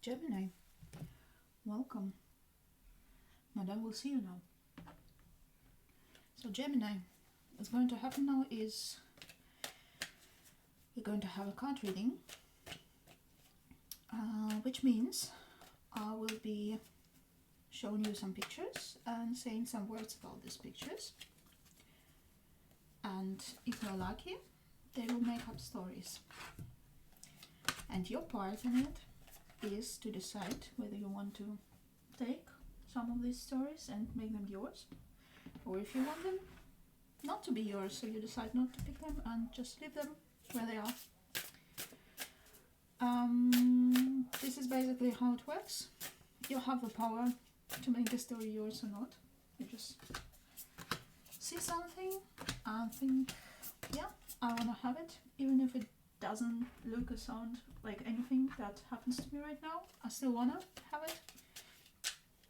Gemini, welcome. Madame will see you now. So Gemini, what's going to happen now is we're going to have a card reading, which means I will be showing you some pictures and saying some words about these pictures. And if you're lucky, they will make up stories. And your part in it is to decide whether you want to take some of these stories and make them yours, or if you want them not to be yours, so you decide not to pick them and just leave them where they are. This is basically how it works. You have the power to make the story yours or not. You just see something and think, yeah, I want to have it, even if it doesn't look or sound like anything that happens to me right now. I still want to have it.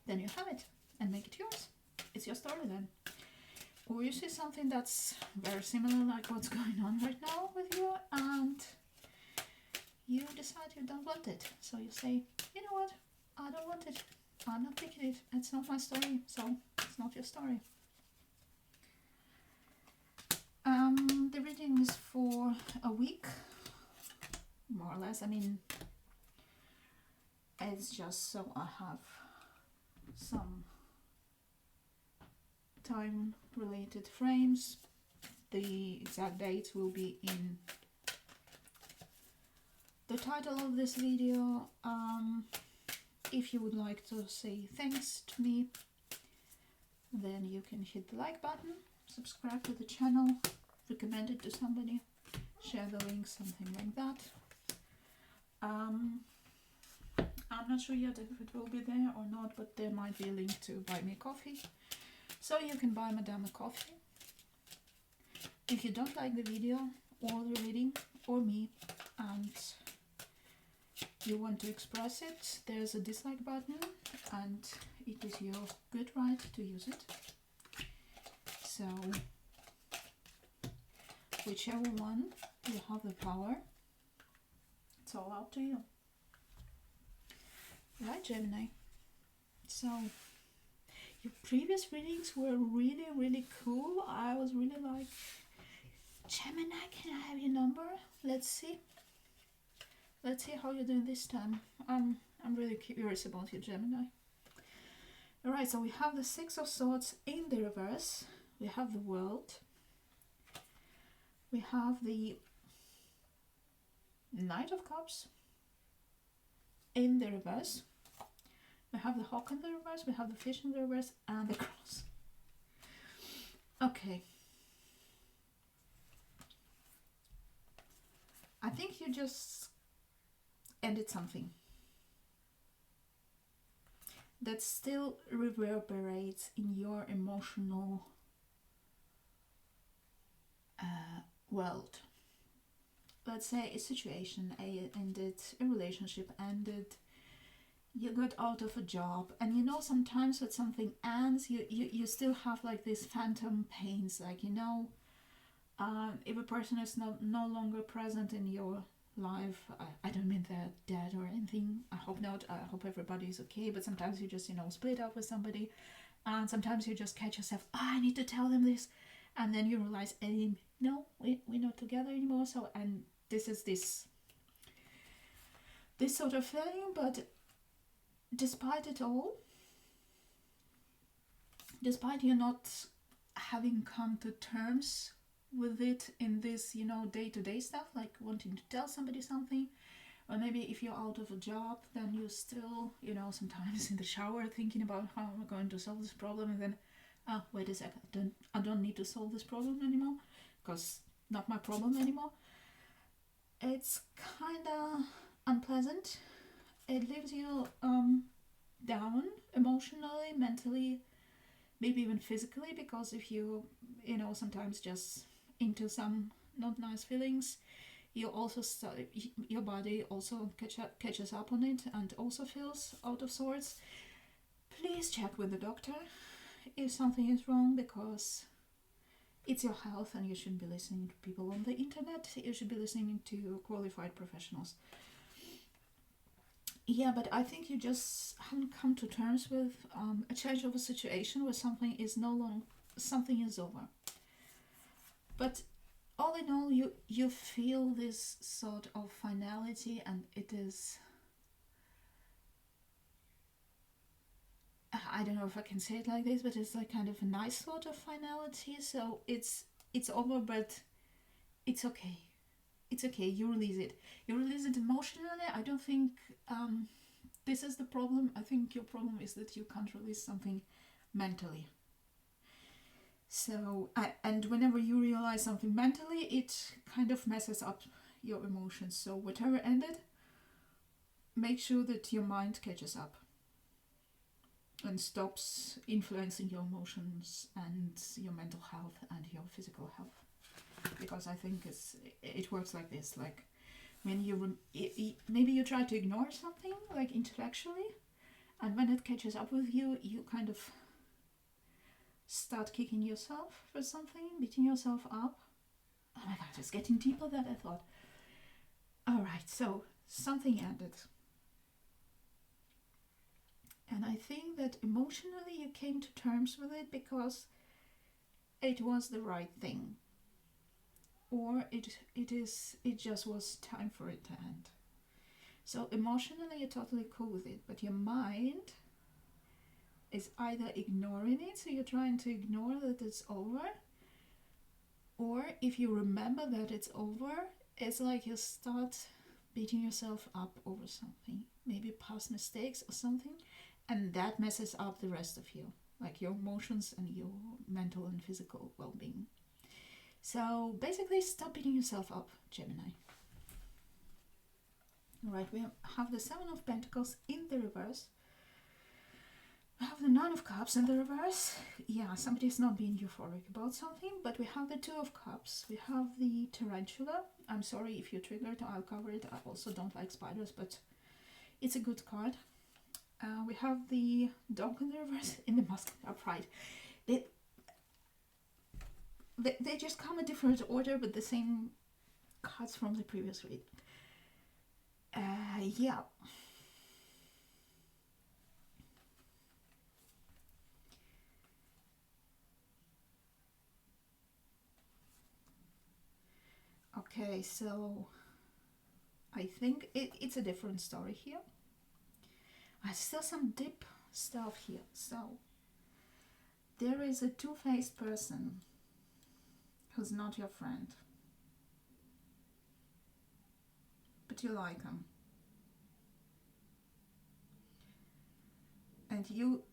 Then you have it and make it yours. It's your story then. Or you see something that's very similar, like what's going on right now with you, and you decide you don't want it. So you say, you know what, I don't want it. I'm not picking it. It's not my story, so it's not your story. The reading is for a week, more or less. I mean, it's just so I have some time related frames. The exact dates will be in the title of this video. If you would like to say thanks to me, then you can hit the like button, subscribe to the channel, recommend it to somebody, share the link, something like that. I'm not sure yet if it will be there or not, but there might be a link to buy me coffee, so you can buy Madame a coffee. If you don't like the video or the reading or me and you want to express it, there's a dislike button and it is your good right to use it. So whichever one, you have the power. It's all up to you. Right, Gemini? So your previous readings were really cool. I was really like, Gemini, can I have your number? Let's see how you're doing this time. I'm really curious about you, Gemini. Alright, so we have the Six of Swords in the reverse. We have the World. We have the Knight of Cups in the reverse. We have the Hawk in the reverse. We have the Fish in the reverse and the Cross. Okay. I think you just ended something that still reverberates in your emotional world. Let's say a situation ended, a relationship ended, you got out of a job, and you know sometimes when something ends, you still have like these phantom pains, like, you know, if a person is no longer present in your life, I don't mean they're dead or anything, I hope not, I hope everybody is okay, but sometimes you just, you know, split up with somebody, and sometimes you just catch yourself, I need to tell them this, and then you realize, no, we're not together anymore. So, and this is this sort of feeling, but despite it all, despite you not having come to terms with it in this, you know, day-to-day stuff, like wanting to tell somebody something, or maybe if you're out of a job, then you still, you know, sometimes in the shower thinking about how am I going to solve this problem, and then, wait a second, I don't need to solve this problem anymore, because not my problem anymore. It's kind of unpleasant. It leaves you down emotionally, mentally, maybe even physically, because if you know, sometimes just into some not nice feelings, you also your body also catches up on it and also feels out of sorts. Please check with the doctor if something is wrong, because it's your health and you shouldn't be listening to people on the internet. You should be listening to qualified professionals. Yeah, but I think you just haven't come to terms with a change of a situation where something is no longer, something is over. But all in all, you feel this sort of finality, and it is, I don't know if I can say it like this, but it's like kind of a nice sort of finality. So it's over, but it's okay. It's okay. You release it. You release it emotionally. I don't think this is the problem. I think your problem is that you can't release something mentally. So, and whenever you realize something mentally, it kind of messes up your emotions. So, whatever ended, make sure that your mind catches up and stops influencing your emotions and your mental health and your physical health. Because I think it works like this. Like when maybe you try to ignore something like intellectually, and when it catches up with you, you kind of start kicking yourself for something, beating yourself up. Oh my god, it's getting deeper than I thought. Alright, so something ended. And I think that emotionally you came to terms with it because it was the right thing. Or it just was time for it to end. So emotionally you're totally cool with it, but your mind is either ignoring it, so you're trying to ignore that it's over, or if you remember that it's over, it's like you start beating yourself up over something, maybe past mistakes or something, and that messes up the rest of you, like your emotions and your mental and physical well-being. So basically stop beating yourself up, Gemini. Alright, we have the Seven of Pentacles in the reverse. We have the Nine of Cups in the reverse. Yeah, somebody's not being euphoric about something, but we have the Two of Cups. We have the Tarantula. I'm sorry if you're triggered, I'll cover it. I also don't like spiders, but it's a good card. We have the Dog in the reverse in the Mask upright. They just come in different order, but the same cards from the previous read. Yeah. Okay, so I think it's a different story here. I still some deep stuff here. So there is a two-faced person who's not your friend, but you like him, and you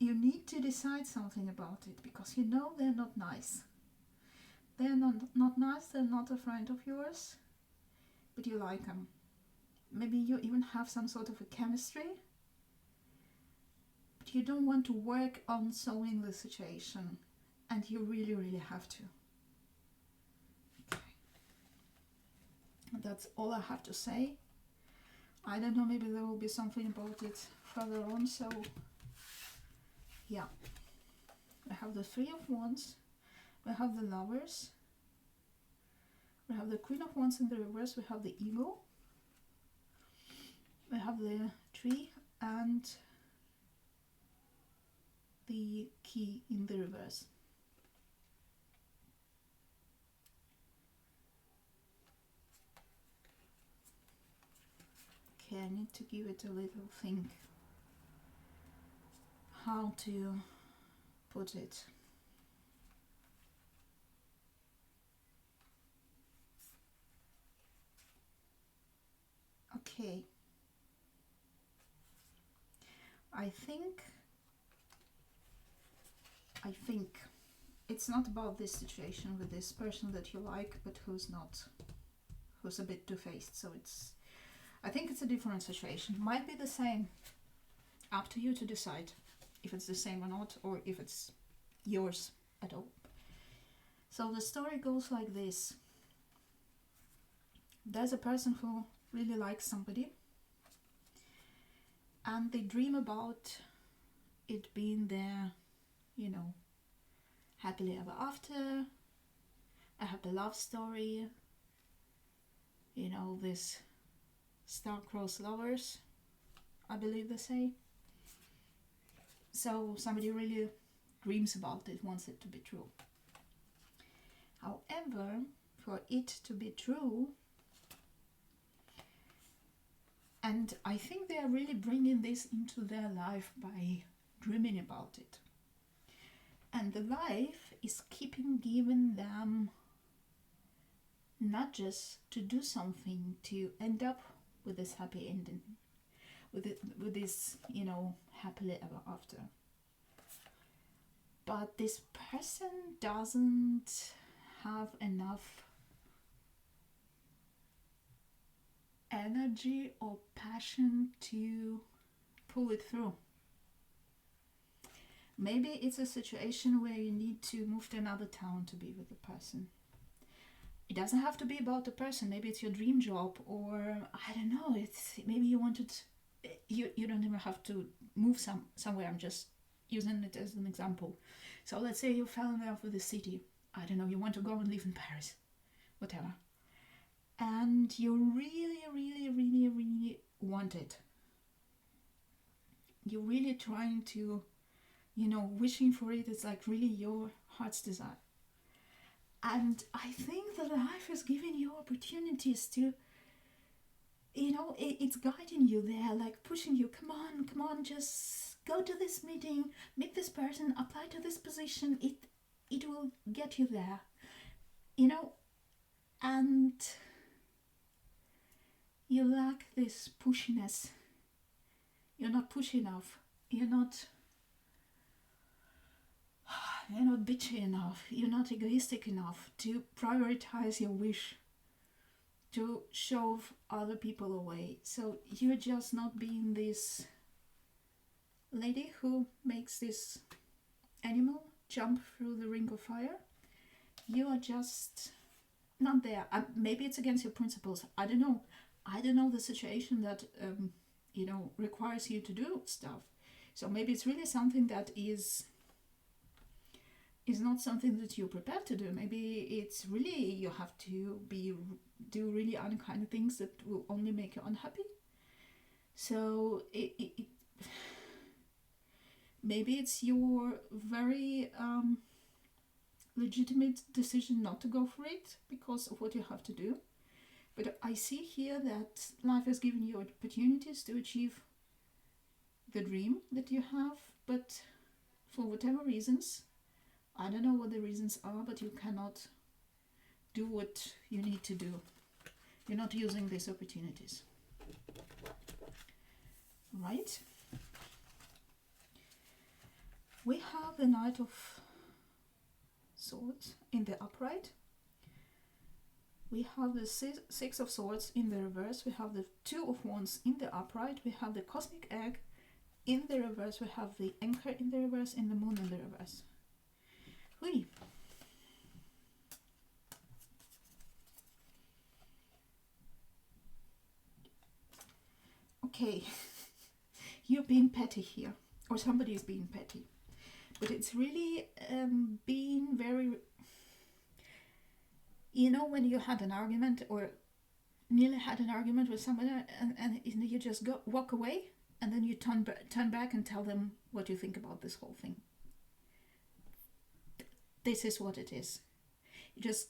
need to decide something about it because you know they're not nice. They're not nice. They're not a friend of yours, but you like them. Maybe you even have some sort of a chemistry, but you don't want to work on solving the situation, and you really, really have to. Okay. That's all I have to say. I don't know, maybe there will be something about it further on, so yeah. We have the Three of Wands, we have the Lovers, we have the Queen of Wands in the reverse, we have the Eagle, we have the Tree, and the Key in the reverse. Okay, I need to give it a little think how to put it. Okay, I think it's not about this situation with this person that you like, but who's a bit two-faced. So I think it's a different situation. Might be the same. Up to you to decide if it's the same or not, or if it's yours at all. So the story goes like this. There's a person who really likes somebody, and they dream about it being their, happily ever after, a happy love story, this star-crossed lovers, I believe they say. So somebody really dreams about it, wants it to be true. However, for it to be true, and I think they are really bringing this into their life by dreaming about it. And the life is keeping giving them nudges to do something to end up with this happy ending, with this, happily ever after. But this person doesn't have enough energy or passion to pull it through. Maybe it's a situation where you need to move to another town to be with the person. It doesn't have to be about the person. Maybe it's your dream job, or I don't know. It's maybe you wanted. You don't even have to move somewhere. I'm just using it as an example. So let's say you fell in love with the city. I don't know. You want to go and live in Paris, whatever, and you really, really, really, really want it. You're really trying to, wishing for it. It's like really your heart's desire. And I think that life is giving you opportunities to, it's guiding you there, like pushing you, come on, just go to this meeting, meet this person, apply to this position, it will get you there, and you lack this pushiness. You're not pushy enough. You're not bitchy enough. You're not egoistic enough to prioritize your wish, to shove other people away. So you're just not being this lady who makes this animal jump through the ring of fire. You are just not there. Maybe it's against your principles. I don't know. I don't know the situation that requires you to do stuff. So maybe it's really something that is not something that you're prepared to do. Maybe it's really you have to do really unkind things that will only make you unhappy. So maybe it's your very legitimate decision not to go for it because of what you have to do. But I see here that life has given you opportunities to achieve the dream that you have, but for whatever reasons, I don't know what the reasons are, but you cannot do what you need to do. You're not using these opportunities. Right? We have the Knight of Swords in the upright. We have the Six of Swords in the reverse. We have the Two of Wands in the upright. We have the Cosmic Egg in the reverse. We have the Anchor in the reverse and the Moon in the reverse. Hui. Okay, you're being petty here, or somebody is being petty, but it's really being very, when you had an argument or nearly had an argument with someone and you just walk away and then you turn back and tell them what you think about this whole thing. This is what it is. You're just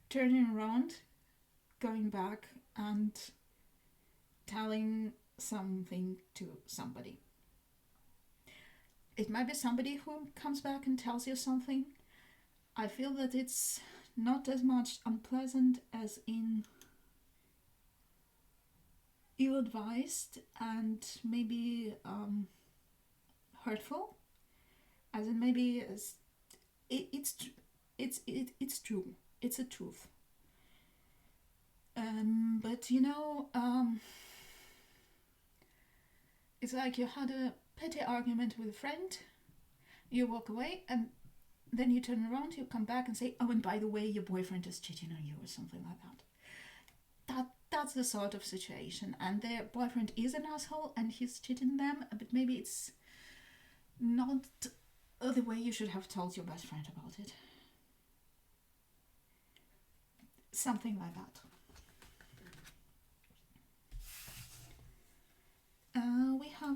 turning around, going back and telling something to somebody. It might be somebody who comes back and tells you something. I feel that it's not as much unpleasant as in ill-advised and maybe hurtful, as in maybe it's true. It's a truth. But it's like you had a petty argument with a friend, you walk away, and then you turn around, you come back and say, oh, and by the way, your boyfriend is cheating on you or something like that. That's the sort of situation. And their boyfriend is an asshole and he's cheating them, but maybe it's not the way you should have told your best friend about it. Something like that.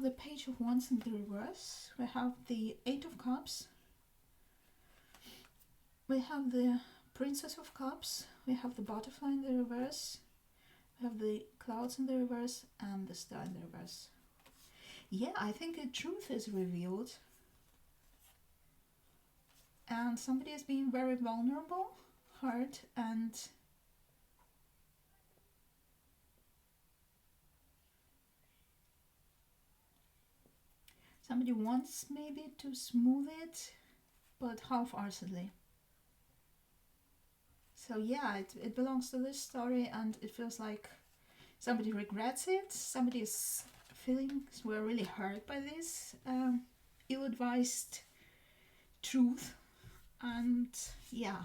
the Page of Wands in the reverse. We have the Eight of Cups. We have the Princess of Cups. We have the Butterfly in the reverse. We have the Clouds in the reverse and the Star in the reverse. Yeah, I think the truth is revealed. And somebody is being very vulnerable, hurt, and somebody wants maybe to smooth it, but half-heartedly. So yeah, it belongs to this story, and it feels like somebody regrets it. Somebody's feelings were really hurt by this ill-advised truth, and yeah.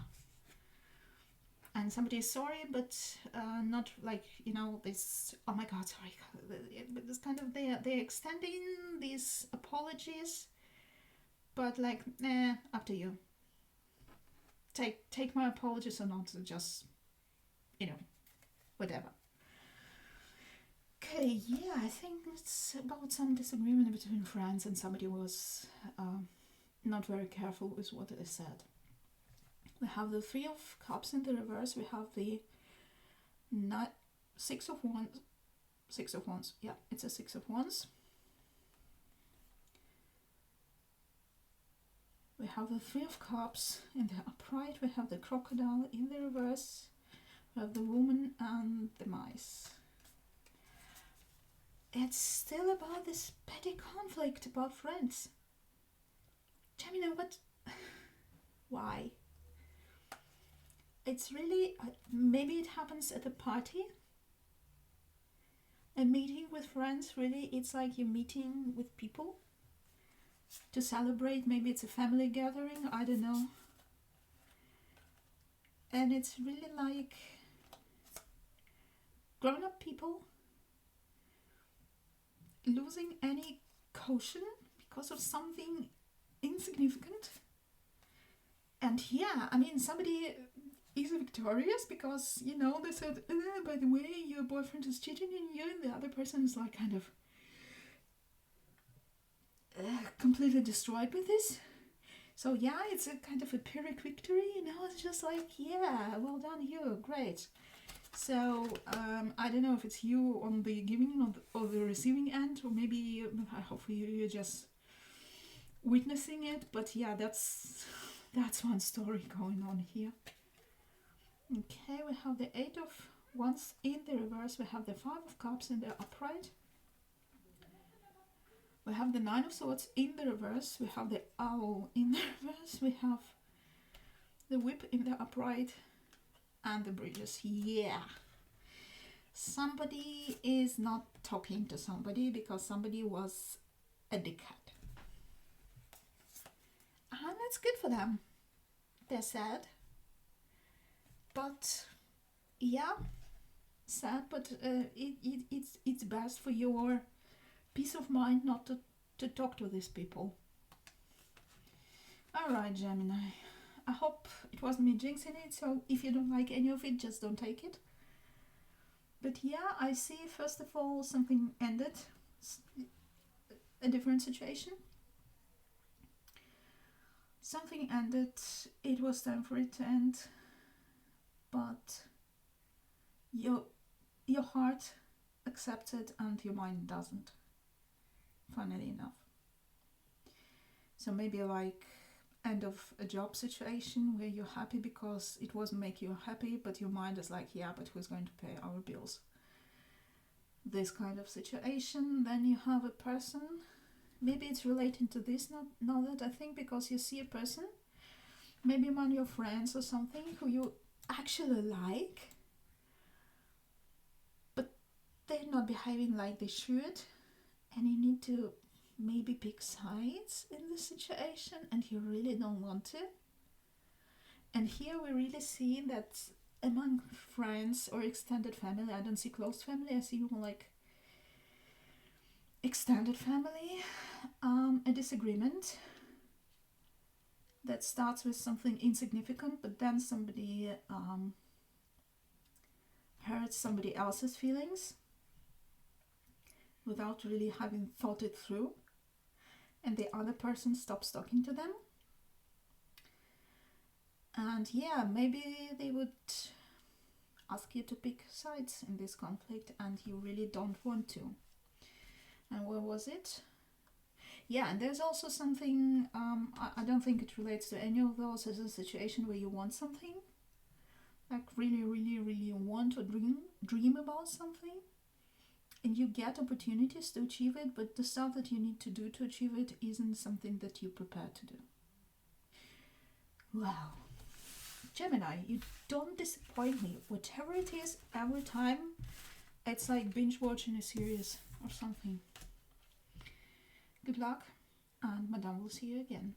And somebody is sorry, but not like, you know, this, oh my god, sorry, but this kind of, they're extending these apologies, but like, up to you. Take my apologies or not, just, you know, whatever. Okay, yeah, I think it's about some disagreement between friends, and somebody was not very careful with what they said. We have the Three of Cups in the reverse. We have the Six of Wands. Six of Wands. Yeah, it's a Six of Wands. We have the Three of Cups in the upright. We have the Crocodile in the reverse. We have the Woman and the Mice. It's still about this petty conflict about friends. Gemini, what? Why? It's really, maybe it happens at a party. A meeting with friends, really, it's like you're meeting with people to celebrate. Maybe it's a family gathering, I don't know. And it's really like grown-up people losing any caution because of something insignificant. And yeah, I mean, somebody is victorious because, you know, they said, by the way, your boyfriend is cheating on you, and the other person is like kind of completely destroyed by this. So yeah, it's a kind of a Pyrrhic victory, you know. It's just like, yeah, well done you, great. So I don't know if it's you on the giving or the receiving end, or maybe hopefully you're just witnessing it. But yeah, that's one story going on here. Okay, we have the Eight of Wands in the reverse. We have the Five of Cups in the upright. We have the Nine of Swords in the reverse. We have the Owl in the reverse. We have the Whip in the upright. And the Bridges. Yeah. Somebody is not talking to somebody because somebody was a dickhead. And that's good for them. They're sad. But yeah, sad, but it's best for your peace of mind not to talk to these people. Alright, Gemini. I hope it wasn't me jinxing it, so if you don't like any of it, just don't take it. But yeah, I see, first of all, something ended. A different situation. Something ended. It was time for it to end. But your heart accepts it and your mind doesn't. Funnily enough. So maybe like end of a job situation where you're happy because it wasn't make you happy, but your mind is like, yeah, but who's going to pay our bills? This kind of situation. Then you have a person, maybe it's relating to this, now that I think, because you see a person, maybe among your friends or something, who you actually like, but they're not behaving like they should, and you need to maybe pick sides in the situation, and you really don't want to. And here we really see that among friends or extended family, I don't see close family, I see more like extended family, a disagreement that starts with something insignificant, but then somebody hurts somebody else's feelings, without really having thought it through, and the other person stops talking to them. And yeah, maybe they would ask you to pick sides in this conflict and you really don't want to. And what was it? Yeah, and there's also something, I don't think it relates to any of those, as a situation where you want something, like really, really, really want or dream about something, and you get opportunities to achieve it, but the stuff that you need to do to achieve it isn't something that you're prepared to do. Wow. Gemini, you don't disappoint me. Whatever it is, every time, it's like binge watching a series or something. Good luck, and Madame will see you again.